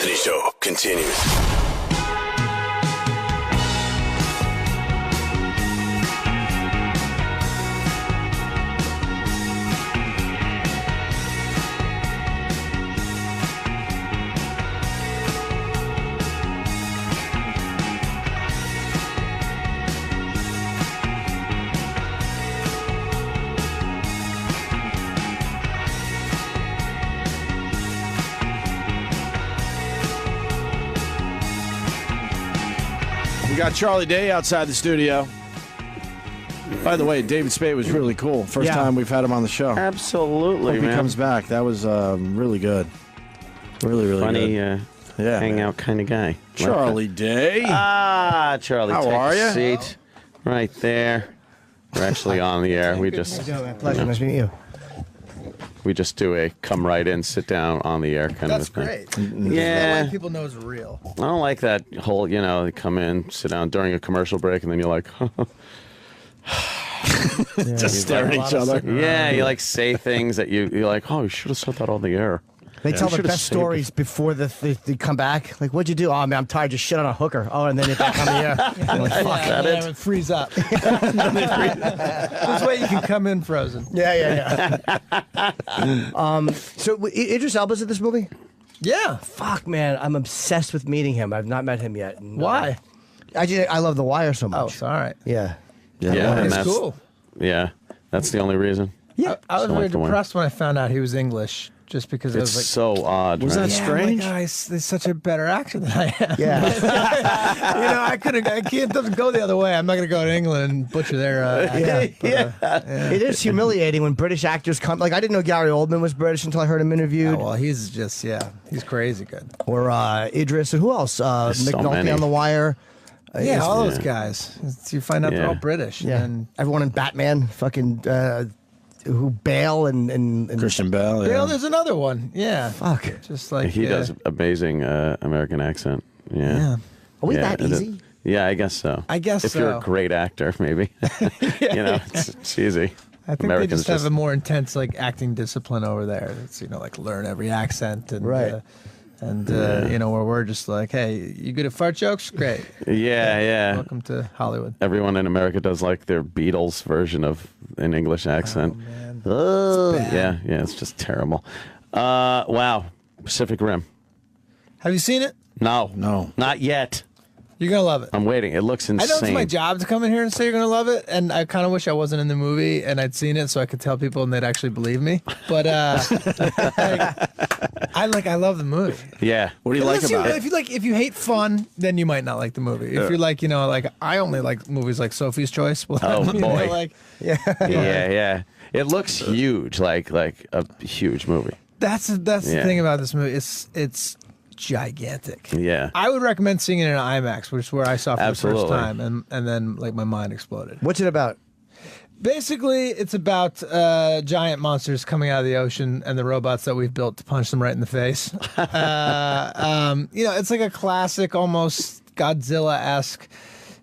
Anthony Show continues. We got Charlie Day outside the studio. By the way, David Spade was really cool. First time we've had him on the show. Absolutely, Hope he comes back. That was really good. Really, really funny, good. hangout kind of guy. Charlie Day. Charlie, how take are a you? seat right there. We're actually on the air. We just Pleasure. Nice meeting you. we just do a come right in, sit down on the air kind That's of a thing. great. Yeah. That way people know it's real. I don't like that whole, they come in, sit down during a commercial break, and then you're like, Just stare at each other. yeah, you like say things that you're like, oh, you should have said that on the air. They tell the should've best saved stories before they come back. Like, what'd you do? Oh, man, I'm tired. Just shit on a hooker. Oh, and then you're back on the air. You're like, fuck. that it? It freeze up. This way you can come in frozen. Yeah. So Idris Elba's in this movie? Yeah. Fuck, man. I'm obsessed with meeting him. I've not met him yet. And, Why? I love The Wire so much. Oh, it's all right. Yeah. Yeah, and It's that's cool. Yeah, that's the only reason. Yeah. I was So very like the one. depressed when I found out he was English, just because I It's was like, so odd. Was right? that strange? my guys, he's such a better actor than I am. Yeah. I can't, it doesn't go the other way. I'm not going to go to England and butcher their accent. It is humiliating when British actors come. Like, I didn't know Gary Oldman was British until I heard him interviewed. Well, he's just, he's crazy good. Or Idris. And who else? There's so McNulty many. on The Wire. Yeah, all those guys. You find out they're all Yeah. British. Yeah. And Everyone in Batman. Fucking... who Bale and Christian Bale. Dale, there's another one. Yeah. Fuck. Just like He does amazing American accent. Yeah. Are we Yeah, that it is. easy? Yeah, I guess so. I guess if you're so. a great actor, maybe. It's easy. I think they just have a more intense like acting discipline over there. It's like learn every accent and Right. where we're just like, hey, you good at fart jokes? Great. Yeah. Welcome to Hollywood. Everyone in America does like their Beatles version of an English accent. Oh, man. Oh, yeah, it's just terrible. Wow, Pacific Rim. Have you seen it? No, not yet. You're gonna love it. I'm waiting. It looks insane. I know it's my job to come in here and say you're gonna love it, and I kind of wish I wasn't in the movie and I'd seen it so I could tell people and they'd actually believe me. But I love the movie. Yeah. What do you like Unless about it? If you hate fun, then you might not like the movie. If you're like, I only like movies like Sophie's Choice. Well, Oh, boy. yeah. It looks huge, like a huge movie. That's the thing about this movie. It's gigantic. Yeah. I would recommend seeing it in IMAX, which is where I saw it for Absolutely. the first time, and then like my mind exploded. What's it about? Basically, it's about giant monsters coming out of the ocean and the robots that we've built to punch them right in the face. It's like a classic, almost Godzilla-esque.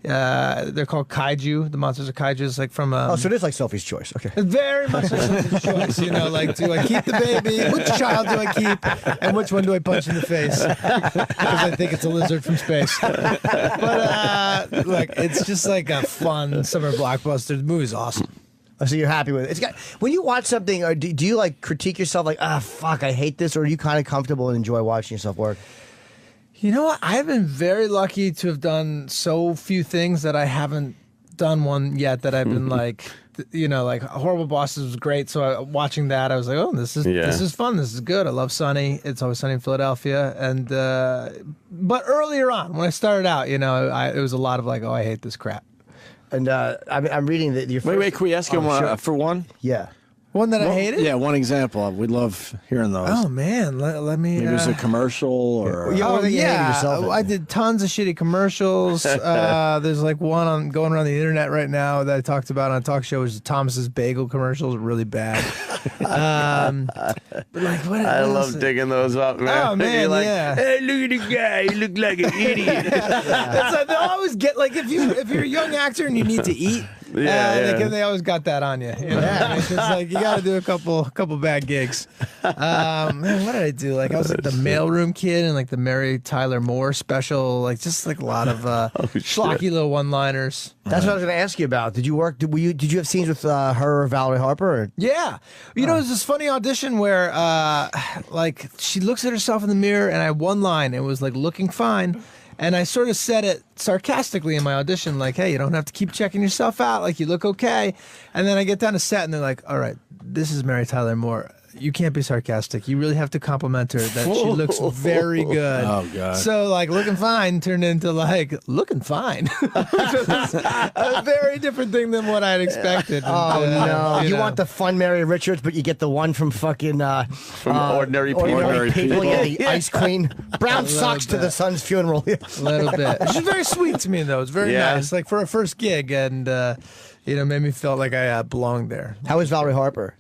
They're called kaiju. The monsters are kaiju. It's like from. So it is like Sophie's Choice. Okay. It's very much like Sophie's Choice. Like, do I keep the baby? Which child do I keep? And which one do I punch in the face? Because I think it's a lizard from space. But look, it's just like a fun summer blockbuster. The movie's awesome. So you're happy with it. It's got, when you watch something, or do you like critique yourself like, fuck, I hate this, or are you kind of comfortable and enjoy watching yourself work? You know what? I've been very lucky to have done so few things that I haven't done one yet that I've been like, like Horrible Bosses was great. So watching that, I was like, oh, this is fun. This is good. I love Sunny. It's Always Sunny in Philadelphia. And but earlier on, when I started out, it was a lot of like, oh, I hate this crap. And I'm reading that your first... Wait, can we ask him for one? Yeah. One that I hated? Yeah, one example. We'd love hearing those. Oh, man. Let me... Maybe it was a commercial or... I did tons of shitty commercials. There's like one going around the internet right now that I talked about on a talk show, was Thomas's bagel commercials. Really bad. But like, what I else? love digging those up, man. Oh, man, You're like, yeah. hey, look at the guy. He looked like an idiot. It's like they always get, like, if you're a young actor and you need to eat, They always got that on you. You know? It's like you got to do a couple bad gigs. Man, what did I do? Like I was like the mailroom kid and like the Mary Tyler Moore special. Like just like a lot of schlocky little one-liners. That's what I was going to ask you about. Did you work? Did you have scenes with her or Valerie Harper? Or? Yeah, you know, there's this funny audition where like she looks at herself in the mirror, and I had one line. It was like looking fine. And I sort of said it sarcastically in my audition, like, hey, you don't have to keep checking yourself out. Like, you look okay. And then I get down to set, and they're like, all right, this is Mary Tyler Moore. You can't be sarcastic. You really have to compliment her that she looks very good. Oh, God. So, like, looking fine turned into, like, looking fine. A very different thing than what I'd expected. Oh, no. You know. want the fun Mary Richards, but you get the one from fucking... Ordinary People. Ordinary people. Yeah, the Ice Queen. Brown socks to the son's funeral. A little bit. She's very sweet to me, though. It's very nice. Like, for a first gig, and, you know, made me feel like I belonged there. How is Valerie Harper?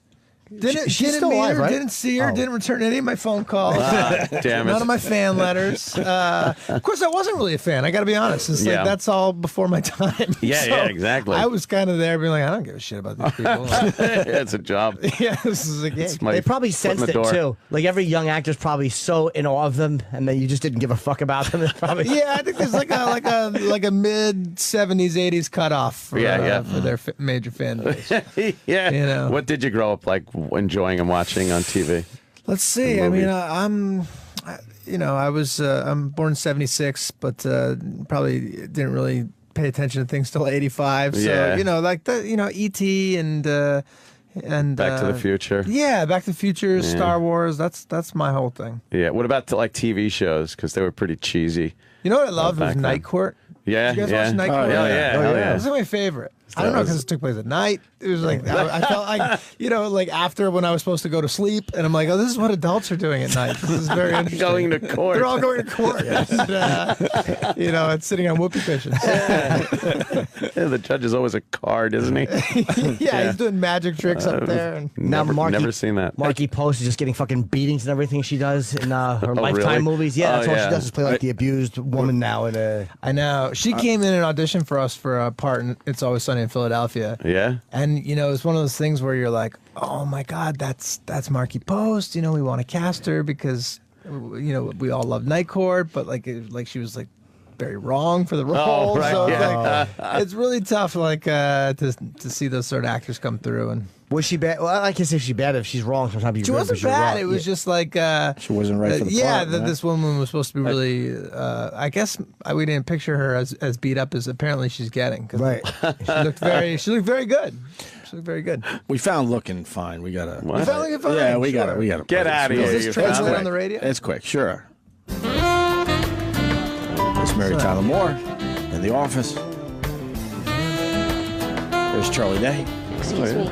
She's still didn't meet alive, her, right? didn't see her, didn't return any of my phone calls. Damn it. None of my fan letters. Of course, I wasn't really a fan. I got to be honest. It's like that's all before my time. Yeah, exactly. I was kind of there being like, I don't give a shit about these people. It's a job. Yeah, this is a gig. My They probably foot in sensed the it door. too. Like every young actor's probably so in awe of them, and then you just didn't give a fuck about them. It's probably Yeah, I think there's like a mid '70s '80s cutoff for for their major fan base. Yeah. You know. What did you grow up like enjoying and watching on TV? Let's see. I mean, I'm born in '76, but probably didn't really pay attention to things till '85. So Yeah. you know, like the E.T. and Back to the Future. Yeah, Back to the Future, Star Wars. That's my whole thing. Yeah. What about like TV shows? Because they were pretty cheesy. You know what I love back was then. Night Court. Yeah. Did you guys yeah. watch Night Oh, Court? yeah. Hell yeah. It was my favorite. I don't know because it took place at night. It was like I felt like like after when I was supposed to go to sleep, and I'm like, oh, this is what adults are doing at night. This is very interesting. Going to court. They're all going to court. And, it's sitting on whoopee cushions. Yeah, the judge is always a card, isn't he? Yeah, he's doing magic tricks up there. And now Never seen that. Marky Post is just getting fucking beatings and everything she does in her Lifetime really? movies. Yeah, that's Oh, all yeah. she does is play like the abused woman now. I know she came in and auditioned for us for a part in It's Always Sunny in Philadelphia. Yeah. And it's one of those things where you're like, oh my God, that's Marky Post. We want to cast her because we all love Night Court, but like she was like very wrong for the role. Oh, right, so yeah. it's, it's really tough to see those sort of actors come through. And Was she bad? Well, I can say she's bad if she's wrong. Sometimes she wasn't bad. It was just like She wasn't right for the part, right? this woman was supposed to be really. I guess we didn't picture her as beat up as apparently she's getting. 'Cause Right. She looked very good. She looked very good. We found looking fine. We gotta. What? You found looking fine? Yeah, we Sure. got it. We got it. Get out of here. Is this you translate found on the it. radio? It's quick, sure. There's Mary Tyler Moore in The Office. There's Charlie Day. Excuse me.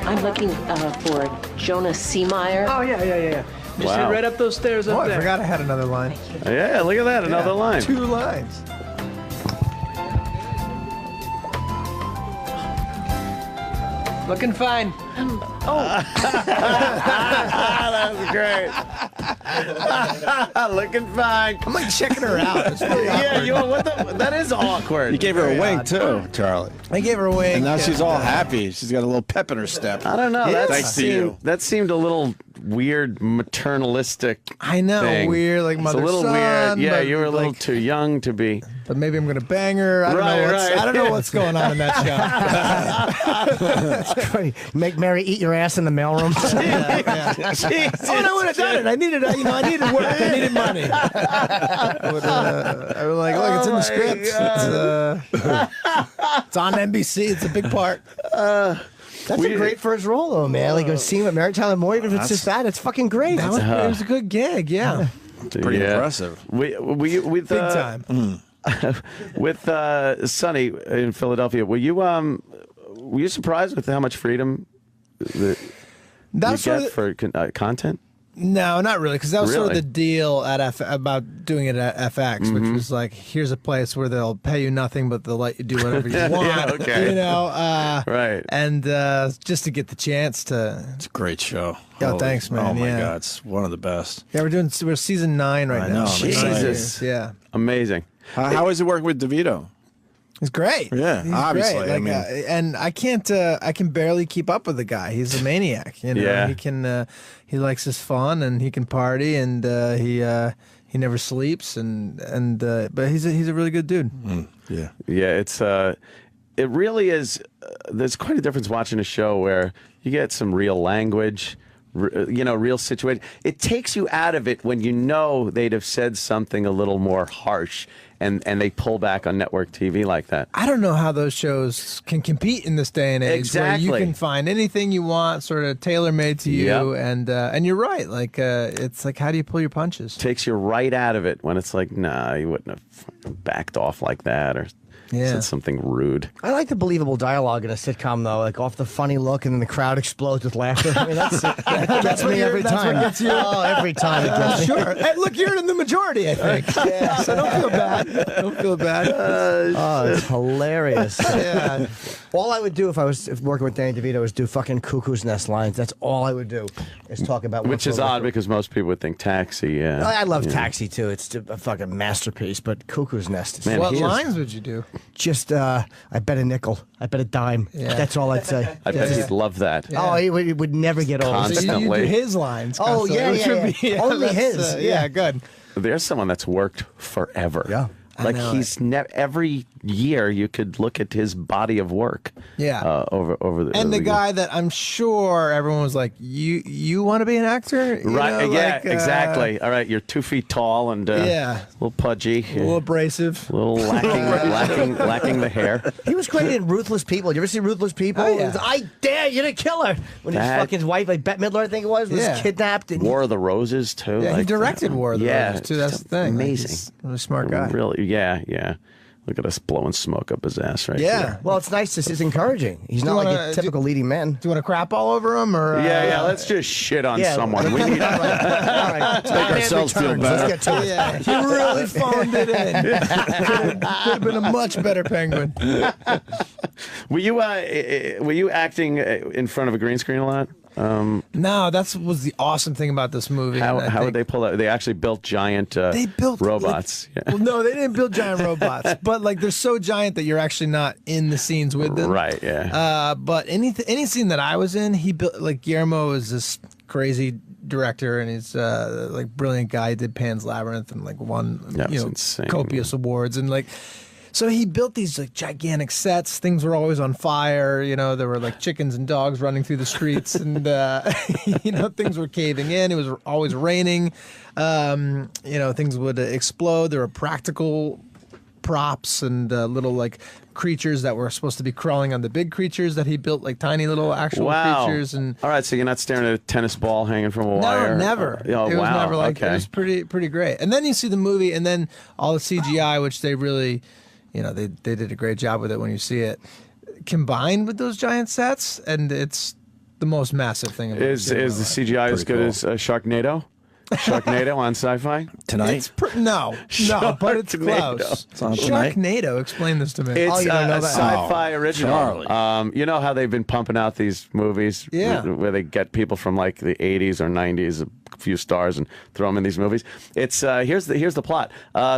I'm looking for Jonah Seemeyer. Oh, yeah. Just Wow. right up those stairs Oh, up I there. forgot I had another line. Yeah, look at that. Another line. 2 lines. Looking fine. That was great. Looking fine. I'm like checking her out. It's really Yeah, awkward. that is awkward. You gave her a Very wink odd. too, Charlie. I gave her a wink. And now she's all happy. She's got a little pep in her step. I don't know. That Thanks to you. seemed a little weird, maternalistic. I know, thing. weird, like It's mother a little son, weird. Yeah, but you were a little like- too young to be. But maybe I'm gonna bang her. I don't Right, know. right. I don't know what's going on in that show. Make Mary eat your ass in the mailroom. Oh, and I would have done it. I needed, I needed work. I needed money. I was like, look, it's in the script. It's on NBC. It's a big part. That's a great first role, though, man. Like, seeing with Mary Tyler Moore, even if it's just that, it's fucking great. It was a good gig. Yeah, Pretty impressive. Big big time. With Sonny in Philadelphia, were you surprised with how much freedom that you That's sort get of for content? no, not really, because that was sort of Really? the deal at about doing it at FX, which was like, here's a place where they'll pay you nothing, but they'll let you do whatever you want. okay. Right. And just to get the chance to. It's a great show. Oh, thanks, man. Oh my Yeah. God, it's one of the best. Yeah, we're season 9 right I now. know, I'm excited. Jesus. Yeah. Amazing. How is it working with DeVito? He's great. Yeah, He's obviously, Great. I Like, mean- and I can't. I can barely keep up with the guy. He's a maniac. You know, Yeah. he can. He likes his fun and he can party and he never sleeps but he's a really good dude. Yeah. Yeah, it really is. There's quite a difference watching a show where you get some real language, real situation. It takes you out of it when you know they'd have said something a little more harsh, and they pull back on network TV like that. I don't know how those shows can compete in this day and age. Exactly. Where you can find anything you want, sort of tailor made to you, Yep. and you're right. Like it's like, how do you pull your punches? Takes you right out of it when it's like, nah, you wouldn't have fucking backed off like that or said something rude. I like the believable dialogue in a sitcom, though, like off the funny look, and then the crowd explodes with laughter. I mean, that gets me every time. What gets you? Oh, every time it gets me. Sure. Hey, look, you're in the majority, I think. So don't feel bad. Don't feel bad. Oh, it's hilarious. Yeah. All I would do if I was working with Danny DeVito is do fucking Cuckoo's Nest lines. That's all I would do, is talk about Which is odd because most people would think Taxi, yeah. I love Taxi, too. It's a fucking masterpiece, but Cuckoo's Nest is... Man, What he is- lines would you do? Just, I bet a nickel. I bet a dime. Yeah. That's all I'd say. I bet he'd love that. Yeah. Oh, it would never get old. Constant. So you do Constantly. his lines. Oh, constantly, yeah, which yeah, would yeah. Only that's, his, yeah, yeah. good. There's someone that's worked forever. Yeah. Like know he's every year you could look at his body of work. Yeah. Over the And the guy that I'm sure everyone was like, you want to be an actor? You right? know, Yeah, like, exactly. All right, you're 2 feet tall and Yeah. a little pudgy, A little abrasive. a little lacking the hair. He was great in Ruthless People. Did you ever see Ruthless People? Oh, yeah. It was, I dare you to kill her. When his That- fucking his wife, like Bette Midler, I think it was Yeah. kidnapped. And War of the Roses too. Yeah, he like, directed War of the yeah, Roses too. That's the thing. Like, Amazing. he's a really smart guy. Really, yeah. Look at us blowing smoke up his ass right Yeah. here. well, it's nice. It's encouraging. He's Do not you like wanna- a typical leading man. Do you want to crap all over him or? Yeah. Let's just shit on Yeah. someone. We need. All right. Batman ourselves feel Returns. better. Let's get to it. Yeah, he really phoned it in. Could have been a much better penguin. Were you acting in front of a green screen a lot? No, that was the awesome thing about this movie. How and I would think they pull that? They actually built giant they built robots. Like, Yeah. Well, no, they didn't build giant robots, but like they're so giant that you're actually not in the scenes with them. Right. Yeah. But any scene that I was in, he built. Like Guillermo is this crazy director, and he's like brilliant guy. He did Pan's Labyrinth and like won That was insane. copious awards and like. So he built these like gigantic sets. Things were always on fire. You know, there were like chickens and dogs running through the streets, and things were caving in. It was always raining. Things would explode. There were practical props and little like creatures that were supposed to be crawling on the big creatures that he built, like tiny little actual Wow. creatures. And all right, so you're not staring at a tennis ball hanging from a wire? no, never. Oh, It was wow. never like okay. it was pretty great. And then you see the movie, and then all the CGI, which they really, they did a great job with it when you see it, combined with those giant sets, and it's the most massive thing. I've ever Is seen in the my life. CGI as good cool. as Sharknado? Sharknado on Sci-Fi? Tonight? It's no, but it's Sharknado. close. It's on tonight? Sharknado, explain this to me. It's you don't know a that? sci-fi Oh, original. Charlie. You know how they've been pumping out these movies Yeah. where they get people from like the 80s or 90s, a few stars, and throw them in these movies. It's here's the plot.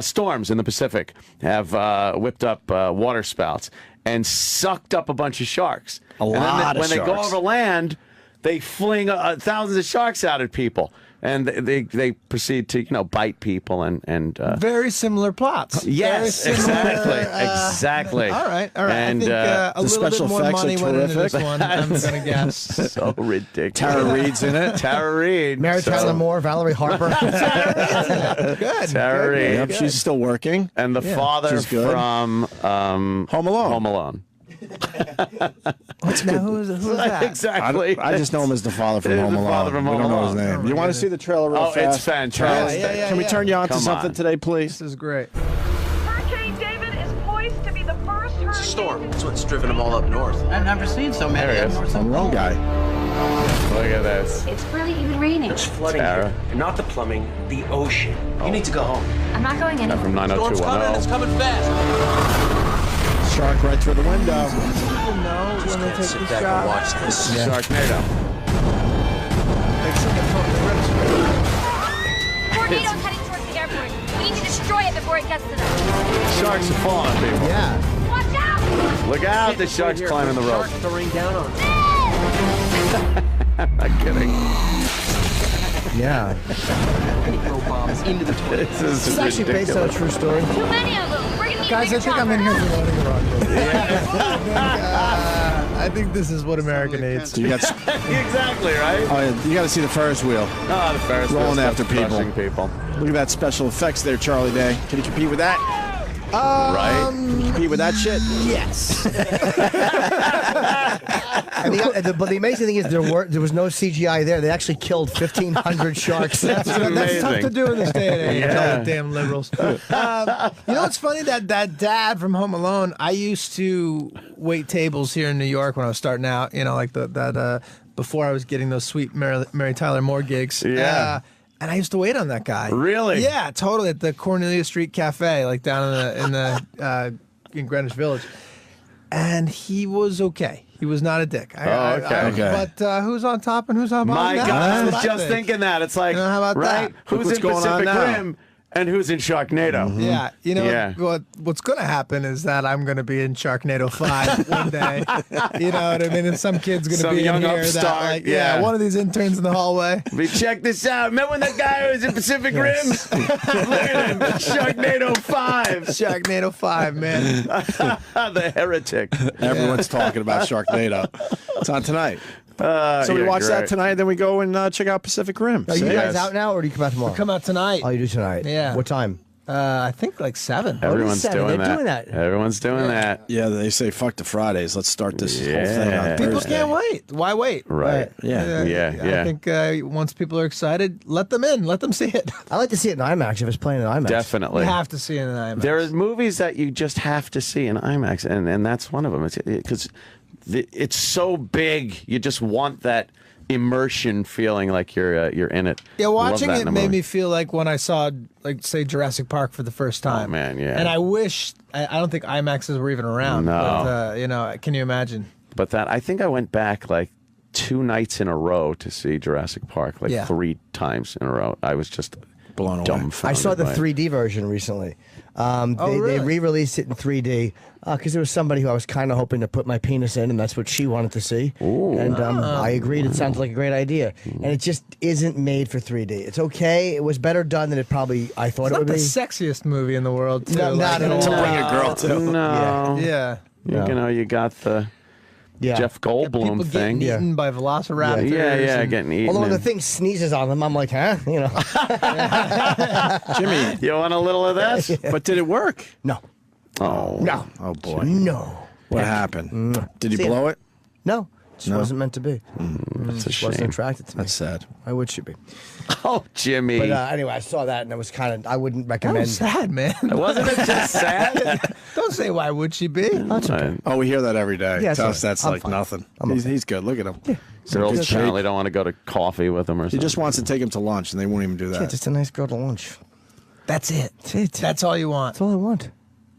Storms in the Pacific have whipped up water spouts and sucked up a bunch of sharks. A And then lot of when they go sharks. over land, they fling thousands of sharks out at people. And they proceed to bite people and Very similar plots. yes, Very similar, exactly. All right. And I think a the little bit special more effects money are went into this terrific. one. I'm gonna guess. so ridiculous. Tara Reid's in it. Tara Reid. Mary Tyler Moore, Valerie Harper. Good. Tara Reid. Yep, she's still working. And the father She's good. from Home Alone. Home Alone. Now who's that? Exactly. I just know him as the father from The Home Alone. father from we Home don't know his Alone. name. You want to see the trailer real Oh, fast? it's fantastic. Yeah, Can we turn you on to Come something on. today, please? This is great. Hurricane David is poised to be the first hurricane. Storm. That's what's driven them all up north. I've never seen so many There he of is. them. Home Alone guy. Look at this. It's barely even raining. There's flooding Tara. here. And not the plumbing, the ocean. You need to go home. I'm not going From anywhere. Storm's coming. It's 90210. coming fast. Shark right through the window. People know when they take Sit the back and shot. watch this. Sharknado. Tornado's heading towards the airport. We need to destroy it before it gets to them. Sharks are falling on people. Yeah. Watch out! Look out, the shark's climbing the rope. Shark throwing down on. I'm not kidding. Yeah. Throw bombs into the toilet. This is It's actually based on a ridiculous. true story. Too many of them. We're gonna need Guys, a I bigger think I'm in chopper. here for voting wrong. I think this is what America needs. You got, Exactly, right? oh, yeah, you got to see the Ferris wheel. Oh, the Ferris wheel Rolling stuff's after people. crushing people. Look at that special effects there, Charlie Day. Can you compete with that? Right? Compete with that shit? Yes. But the amazing thing is there was no CGI there. They actually killed 1,500 sharks. That's tough amazing. to do in this day and age. Yeah. All the damn liberals. You know what's funny? That dad from Home Alone. I used to wait tables here in New York when I was starting out. You know, like before I was getting those sweet Mary Tyler Moore gigs. Yeah. And I used to wait on that guy. Really? Yeah, totally. At the Cornelia Street Cafe, like down in Greenwich Village. And he was okay. He was not a dick. Okay. But who's on top and who's on bottom? My now? God, I That's was what just think. thinking that. It's like, You know, how about right? that? Who's what's in going on Pacific now. Rim and who's in Sharknado? Yeah, you know Yeah. what's going to happen is that I'm going to be in Sharknado 5 one day. You know what I mean? And some kid's going to Some be in young here upstart, that, like, yeah. one of these interns in the hallway. But check this out. Remember when that guy was in Pacific Rim? Look at him. Sharknado 5. Sharknado 5, man. The heretic. Everyone's talking about Sharknado. It's on tonight. So we you're watch that great. tonight, then we go and check out Pacific Rim. Are you See? guys Yes. out now, or do you come out tomorrow? Come out tonight. Oh, you do tonight? Yeah. What time? I think like 7. Everyone's seven. doing They're that. doing that. Everyone's doing that. Yeah, they say fuck the Fridays. Let's start this whole thing Yeah. on People Thursday. can't wait. Why wait? Right. Yeah. Yeah. I think once people are excited, let them in. Let them see it. I like to see it in IMAX if it's playing in IMAX. Definitely. You have to see it in IMAX. There are movies that you just have to see in IMAX, and that's one of them. Because it's so big, you just want that immersion feeling like you're in it. Yeah, I love watching that it in a made movie. me feel like when I saw, like, say, Jurassic Park for the first time. Oh, man, yeah. And I wish, I don't think IMAXs were even around. No. But, you know, can you imagine? But that I think I went back like 2 nights in a row to see Jurassic Park, like Yeah. 3 times in a row. I was just Blown away. dumbfounded. I saw the by it. 3D version recently. They really? re-released it in 3D because there was somebody who I was kind of hoping to put my penis in, and that's what she wanted to see. And I agreed. It sounds like a great idea, and it just isn't made for 3D. It's okay. It was better done than I thought It's it not would the be. sexiest movie in the world, too. No, not at all. To bring a girl to. No. Yeah. No. You know, you got the Yeah. Jeff People Goldblum getting thing. eaten by velociraptors. Yeah, and- getting eaten. Although when the and- thing sneezes on them, I'm like, huh? You know, Jimmy, You want a little of this? but did it work? no, Oh. no, Oh, boy. no, What happened? Did you See ya. blow it? no. Just wasn't meant to be. That's a Just wasn't shame. attracted to me. That's sad. Why would she be? Oh, Jimmy. But anyway, I saw that and it was kind of. I wouldn't That recommend. was sad, man. Wasn't it just sad? Don't say why would she be? Oh, we hear that every day. Yeah, Tell it's us that's I'm like fine. nothing. I'm He's good. Look at him. Girls Good apparently shape. don't want to go to coffee with him or He something. just wants to take him to lunch, and they won't even do Yeah, that. just a nice girl to lunch. That's it. That's it. That's all you want. That's all I want.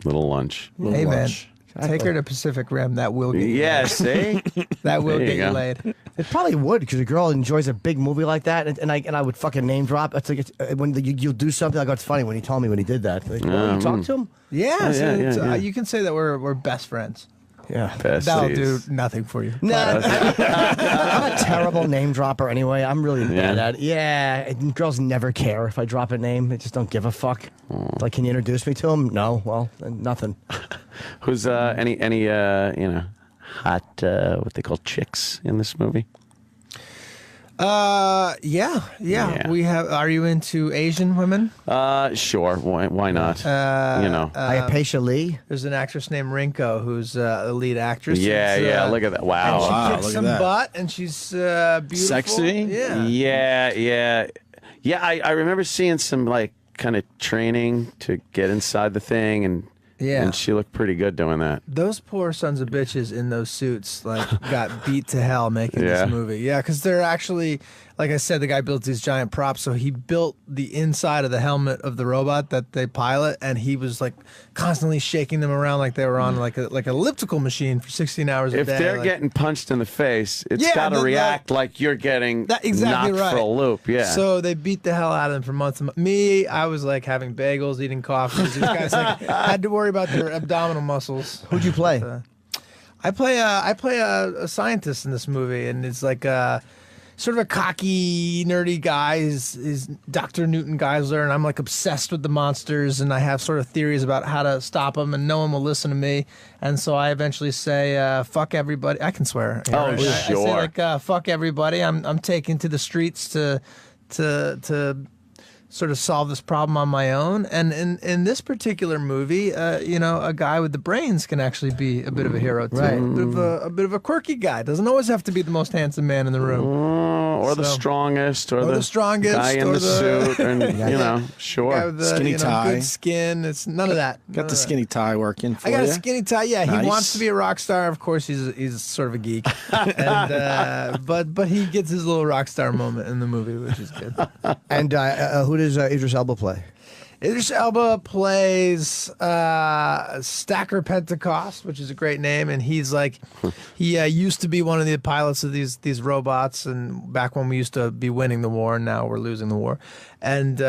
Little lunch. Little Hey, man. lunch. Take her to Pacific Rim. That will get you Yeah, laid. see? That will There you get you go. laid. It probably would because a girl enjoys a big movie like that, and I would fucking name drop. It's like when you'll do something. Like, oh, it's funny when he told me when he did that. Like, you talk to him. Yeah, so yeah, it's, yeah. You can say that we're best friends. Yeah. That'll do Besties. nothing for you. Nah, I'm a terrible name dropper anyway. I'm really bad Yeah? at it. Yeah, and girls never care if I drop a name. They just don't give a fuck. Like, can you introduce me to him? No. Well, then nothing. Who's any you know, hot what they call chicks in this movie? Yeah. We have. Are you into Asian women? Sure. Why not? You know. Ayapesha Lee. There's an actress named Rinko who's a lead actress. Yeah, It's, yeah. Look at that. Wow. She Wow, kicks look at some that. butt, and she's beautiful. Sexy? Yeah. Yeah. I remember seeing some like kind of training to get inside the thing, and Yeah. and she looked pretty good doing that. Those poor sons of bitches in those suits like got beat to hell making Yeah. this movie. Yeah, because they're actually like I said, the guy built these giant props. So he built the inside of the helmet of the robot that they pilot, and he was like constantly shaking them around like they were on like an elliptical machine for 16 hours a day. If they're like, getting punched in the face, it's Yeah, got to but react like you're getting exactly knocked right. for a loop. Yeah. So they beat the hell out of them for months. Me, I was like having bagels, eating coffees. These guys like had to worry about their abdominal muscles. Who'd you play? I play a scientist in this movie, and it's like sort of a cocky, nerdy guy. Is Dr. Newton Geisler, and I'm like obsessed with the monsters, and I have sort of theories about how to stop them, and no one will listen to me. And so I eventually say, "Fuck everybody." I can swear. Oh, I sure. say like, "Fuck everybody." I'm taking to the streets to sort of solve this problem on my own. And in this particular movie, a guy with the brains can actually be a bit of a hero too. Right. A bit of a quirky guy. Doesn't always have to be the most handsome man in the room. Or the strongest, or the strongest, guy in or the the- suit, and Guy sure. with the, Skinny tie. good skin. It's none of that. Got the skinny tie working for I got you. a skinny tie. Yeah, Nice. he wants to be a rock star. Of course, he's sort of a geek, and but he gets his little rock star moment in the movie, which is good. And who does Idris Elba play? Idris Elba plays Stacker Pentecost, which is a great name, and he's like, he used to be one of the pilots of these robots, and back when we used to be winning the war, and now we're losing the war, and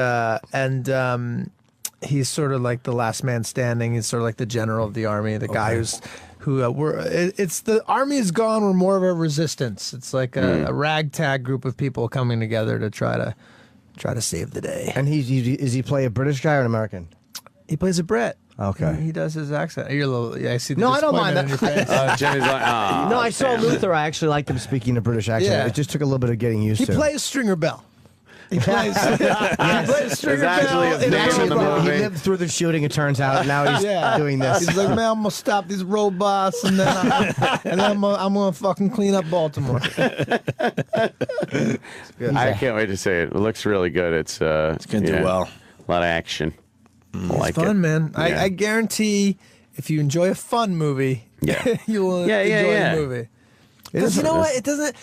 he's sort of like the last man standing. He's sort of like the general of the army, the guy it's the army is gone. We're more of a resistance. It's like a ragtag group of people coming together to try to save the day. And does he play a British guy or an American? He plays a Brit. Okay. He does his accent. You're a little. Yeah, I see. The No, I don't mind disappointment in your face. Jimmy's like, "Ah, No, I saw damn." Luther. I actually liked him speaking a British accent. Yeah. It just took a little bit of getting used He to. plays Stringer Bell. He plays. He plays Stringer It's actually Bell. his name in the He movie. lived through the shooting, it turns out. Now he's doing this. He's like, man, I'm gonna stop these robots, and then I'm gonna fucking clean up Baltimore. I can't wait to see it. It looks really good. It's gonna do well. A lot of action. I like It's fun, it. man. Yeah. I guarantee if you enjoy a fun movie, you'll enjoy the movie. Because you know what? It doesn't.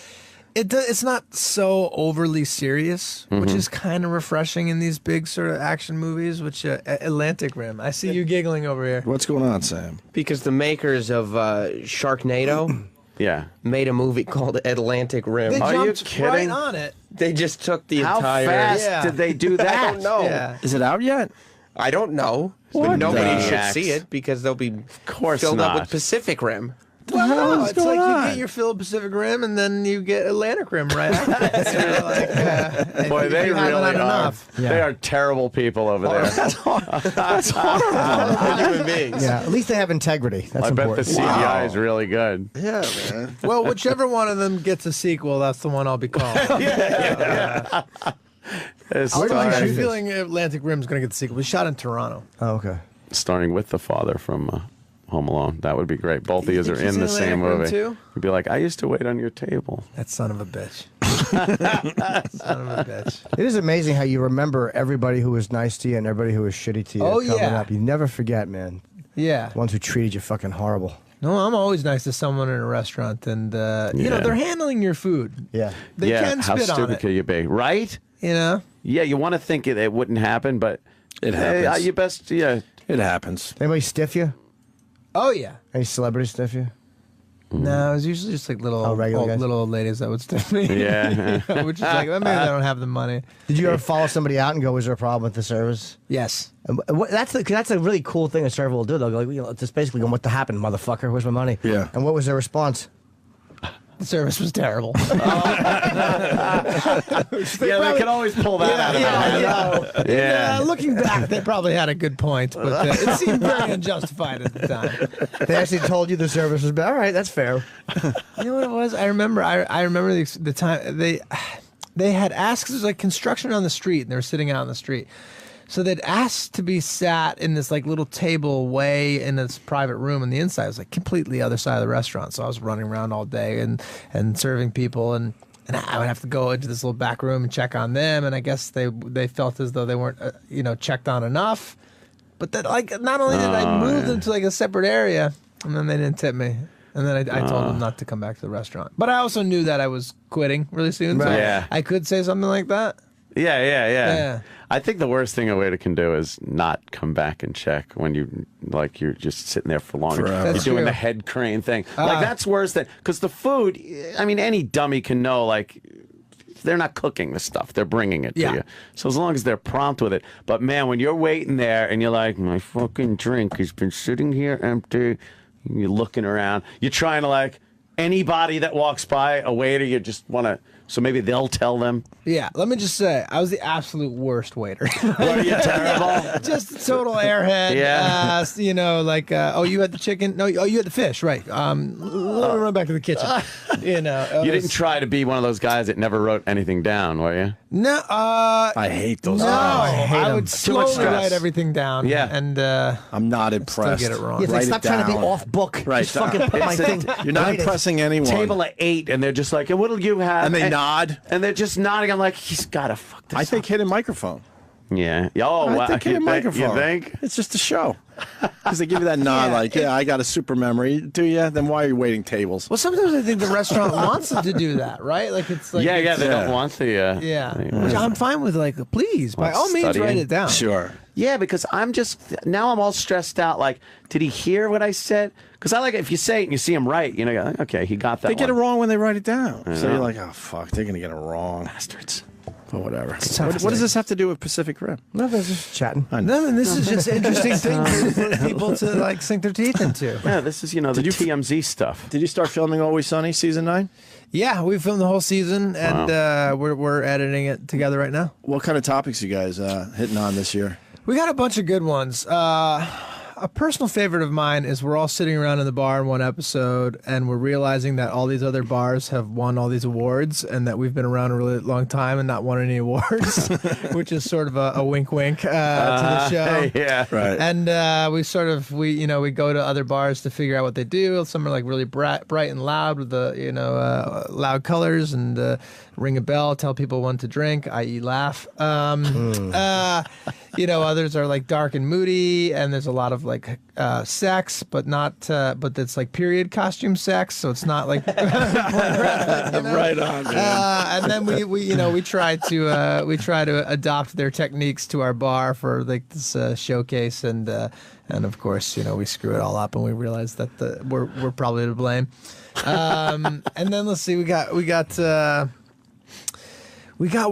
It's not so overly serious, which is kind of refreshing in these big sort of action movies. Which Atlantic Rim. I see you giggling over here. What's going on, Sam? Because the makers of Sharknado Yeah. made a movie called Atlantic Rim. They Are you jumped kidding? right on it. They just took the How entire. fast Yeah. did they do that? I don't know. Yeah. Is it out yet? I don't know. What But nobody the should heck? see it because they'll be course filled up not. with Pacific Rim. Well, no, is it's like going you on? get your fill of Pacific Rim and then you get Atlantic Rim right after. You know, like, Boy, they you haven't really had are. enough. They are terrible people over there. Human beings. Yeah, at least they have integrity. That's I bet the important. CGI is really good. Yeah, man. Well, whichever one of them gets a sequel, that's the one I'll be called. It's I'm starring, feeling Atlantic Rim's going to get the sequel. We shot in Toronto. Oh, okay. starring with the father from Home Alone. That would be great. Both of You you are think he's in the in same Atlantic Rim movie. too? You'd be like, I used to wait on your table. That son of a bitch. Son of a bitch. It is amazing how you remember everybody who was nice to you and everybody who was shitty to you. Oh, coming yeah. up. You never forget, man. Yeah. The ones who treated you fucking horrible. No, I'm always nice to someone in a restaurant, and you know Yeah. they're handling your food. Yeah. They yeah, can how spit on stupid it. could you be? Right? You know. Yeah, you want to think it wouldn't happen, but It happens. you best, yeah. It happens. Anybody stiff you? Oh yeah. Any celebrity stiff you? No, it was usually just like little regular guys? little old ladies that would stiff me. Yeah. Which is like, well, maybe they don't have the money. Did you ever follow somebody out and go, "Was there a problem with the service?" Yes. And that's a really cool thing a server will do. They'll go, it's just basically going, "What happened, motherfucker? Where's my money?" Yeah. And what was their response? The service was terrible. Yeah, they can always pull that out of them. Yeah. Looking back, they probably had a good point, but it seemed very unjustified at the time. They actually told you the service was bad. All right, that's fair. You know what it was? I remember the time they had asked. 'Cause there was like construction on the street, and they were sitting out on the street. So they'd asked to be sat in this like little table way in this private room, and the inside was like completely other side of the restaurant. So I was running around all day and serving people, and I would have to go into this little back room and check on them. And I guess they felt as though they weren't checked on enough. But that like not only did I move them to like a separate area, and then they didn't tip me. And then I told him not to come back to the restaurant. But I also knew that I was quitting really soon. So Yeah. I could say something like that. Yeah. I think the worst thing a waiter can do is not come back and check when you're just sitting there for long. You're That's doing true. the head crane thing. Like that's worse than because the food. I mean, any dummy can know like. They're not cooking the stuff. They're bringing it to you. So as long as they're prompt with it. But, man, when you're waiting there and you're like, my fucking drink has been sitting here empty. And you're looking around. You're trying to, like, anybody that walks by, a waiter, you just want to, so maybe they'll tell them. Yeah, let me just say, I was the absolute worst waiter. Were you terrible? Just a total airhead. Yeah. You know, like, you had the chicken? No, you had the fish, right. Let me run back to the kitchen. You know. You didn't try to be one of those guys that never wrote anything down, were you? No, I hate those. no, guys. I would much slowly stress. write everything down. Yeah. And I'm not still impressed. get it wrong. Yeah, it's like, Write stop it trying to be down. off book. Right. Just fucking put my thing. You're not write it. impressing anyone. Table of 8, and they're just like, and what'll you have? And they nod. And they're just nodding. I'm like, he's got to fuck this I think up. hidden microphone. Yeah. Oh, I wow. think hidden microphone. You think? It's just a show. Because they give you that nod, like, I got a super memory. Do you? Then why are you waiting tables? Well, sometimes I think the restaurant wants them to do that, right? Like it's like Yeah, it's- they don't want the. yeah. Which I'm fine with. Like, please, by all means, studying. write it down. Sure. Yeah, because I'm all stressed out. Like, did he hear what I said? Because I like it if you say it and you see him right, you know, okay, he got that. They get it one. wrong when they write it down. So you're like, oh, fuck, they're going to get it wrong. Bastards. But whatever. tough What does this have to do with Pacific Rim? No, they're just chatting. No, and this is just interesting thing for people to like sink their teeth into. Yeah, this is the TMZ stuff. Did you start filming Always Sunny season 9? Yeah, we filmed the whole season, and we're editing it together right now. What kind of topics you guys hitting on this year? We got a bunch of good ones. A personal favorite of mine is we're all sitting around in the bar in one episode, and we're realizing that all these other bars have won all these awards, and that we've been around a really long time and not won any awards, which is sort of a wink, wink to the show. Yeah, right. And we go to other bars to figure out what they do. Some are like really bright and loud with the loud colors and ring a bell, tell people when to drink, i.e. laugh. Others are like dark and moody, and there's a lot of like sex, but it's like period costume sex, so it's not like Right on, man. and then we try to adopt their techniques to our bar for like this showcase, and of course we screw it all up, and we realize that we're probably to blame. And then let's see, we got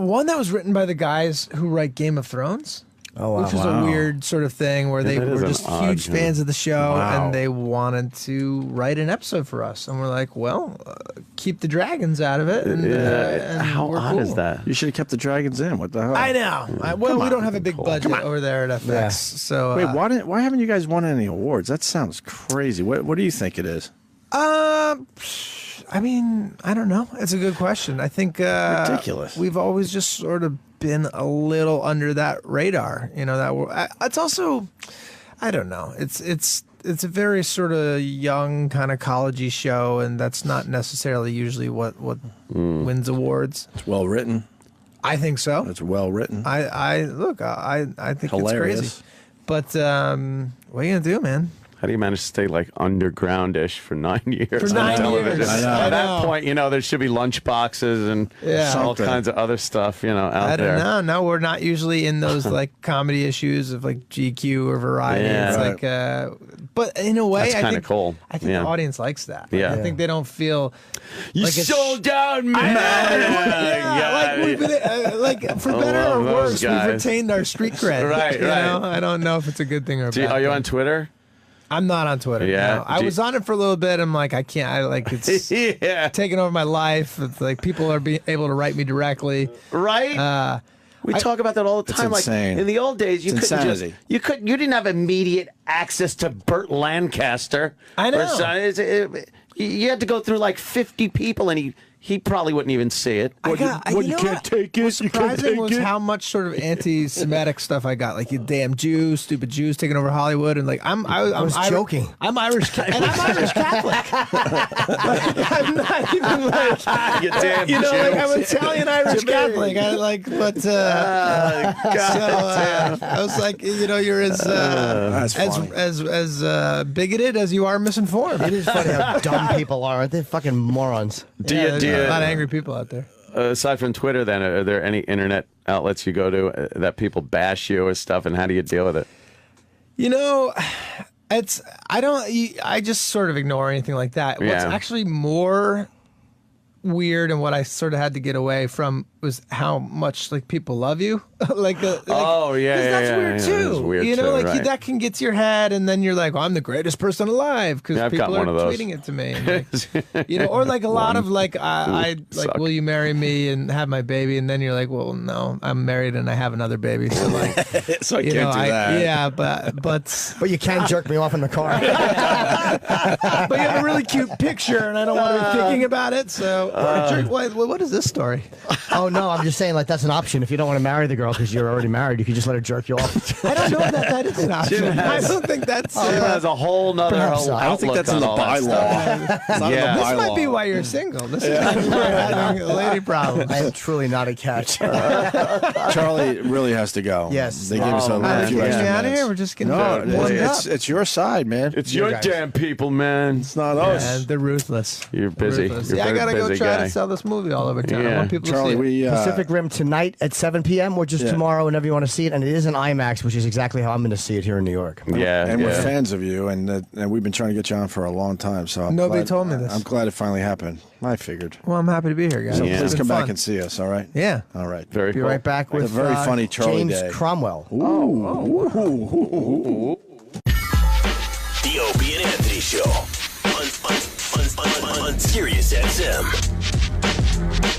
one that was written by the guys who write Game of Thrones. Oh, wow. Which was a weird sort of thing where they that is were an just odd huge genre. fans of the show, Wow. and they wanted to write an episode for us. And we're like, well, keep the dragons out of it. And, and How we're odd cool. is that? You should have kept the dragons in. What the hell? I know. We don't have a big Cool. budget over there at FX. Yeah. So Wait, why haven't you guys won any awards? That sounds crazy. What do you think it is? I mean, I don't know. It's a good question. I think Ridiculous. We've always just sort of been a little under that radar. It's also, I don't know. It's a very sort of young kind of collegey show, and that's not necessarily usually what wins awards. It's well written. I think so. It's well written. I think Hilarious. it's crazy. But what are you gonna do, man? How do you manage to stay like undergroundish for 9 years? For 9 on television? years. I know. At I that know. point, there should be lunch boxes and Yeah. all Something. kinds of other stuff, out I there. don't know. No, we're not usually in those like comedy issues of like GQ or Variety. Yeah. It's Right. like, but in a way, That's I kinda think cool. I think Yeah. the audience likes that. Yeah. I think they don't feel You like it's- sold out, man. like for I better or love those worse, we've guys. retained our street cred. Right, you right. know? I don't know if it's a good thing or a bad Are you thing. on Twitter? I'm not on Twitter. Yeah. No. I Do you- was on it for a little bit. I'm like, I can't. I like it's Yeah. taking over my life. It's like people are being able to write me directly. Right? We talk about that all the It's time. Like insane. in the old days, you It's couldn't insanity. you didn't have immediate access to Burt Lancaster. I know. Or you had to go through like 50 people, and he probably wouldn't even see it. You can't take it. What's You can't surprising take was it. how much sort of anti-Semitic stuff I got, like you damn Jews, stupid Jews taking over Hollywood, and like I was joking. I'm Irish, and I'm Irish Catholic. Like, I'm not even like You damn you know, like Jews. I'm Italian Irish Catholic. I like, but God so I was like, you know, you're That's funny. as bigoted as you are misinformed. It is funny how dumb people are. Aren't they fucking morons? There's a lot of angry people out there. Aside from Twitter, then, are there any internet outlets you go to that people bash you or stuff, and how do you deal with it? You know, I just sort of ignore anything like that. What's Yeah. actually more weird and what I sort of had to get away from was how much like people love you. Oh, yeah, 'cause yeah, that's yeah, weird yeah, too. that's weird you know, too, like right. that can get to your head, and then you're like, "Well, I'm the greatest person alive" because Yeah, I've people got are one of those. tweeting it to me. And, like, you know, or like a lot of like, I like, suck. "Will you marry me and have my baby?" And then you're like, "Well, no, I'm married and I have another baby." So like, So I you can't know, do that. yeah, but But you can jerk me off in the car. but you have a really cute picture, and I don't want to be thinking about it. So, what is this story? Oh no, I'm just saying like that's an option. If you don't want to marry the girl because you're already married, you can just let her jerk you off. I don't know that is an option. I don't think that's. Jim has a whole nother Perhaps whole not. I don't think outlook that's in the on all that stuff. bylaw. It's not Yeah. in the This bylaw. might be why you're single. This is why you're having a lady problem. I am truly not a catch. Charlie really has to go. Yes. They gave us a man, few yeah. extra Get me out of minutes. here. We're just getting No, warmed up. it's your side, man. It's your guys. damn people, man. It's not us. And they're ruthless. You're busy. Ruthless. You're Yeah, I very gotta go busy try guy. to sell this movie all over town. I Yeah. want people Charlie, to see it. we Pacific Rim tonight at 7 p.m. or just Yeah. tomorrow whenever you want to see it, and it is an IMAX, which is exactly how I'm going to see it here in New York. Yeah, and yeah. we're fans of you, and we've been trying to get you on for a long time. So I'm Nobody glad- told me this. I'm glad it finally happened. I figured. Well, I'm happy to be here, guys. So Yeah. please It's come been back fun. and see us. All right. Yeah. All right. Very Be cool. right back with a very funny Charlie James Day. Cromwell. The Opie and Anthony Show on Sirius XM.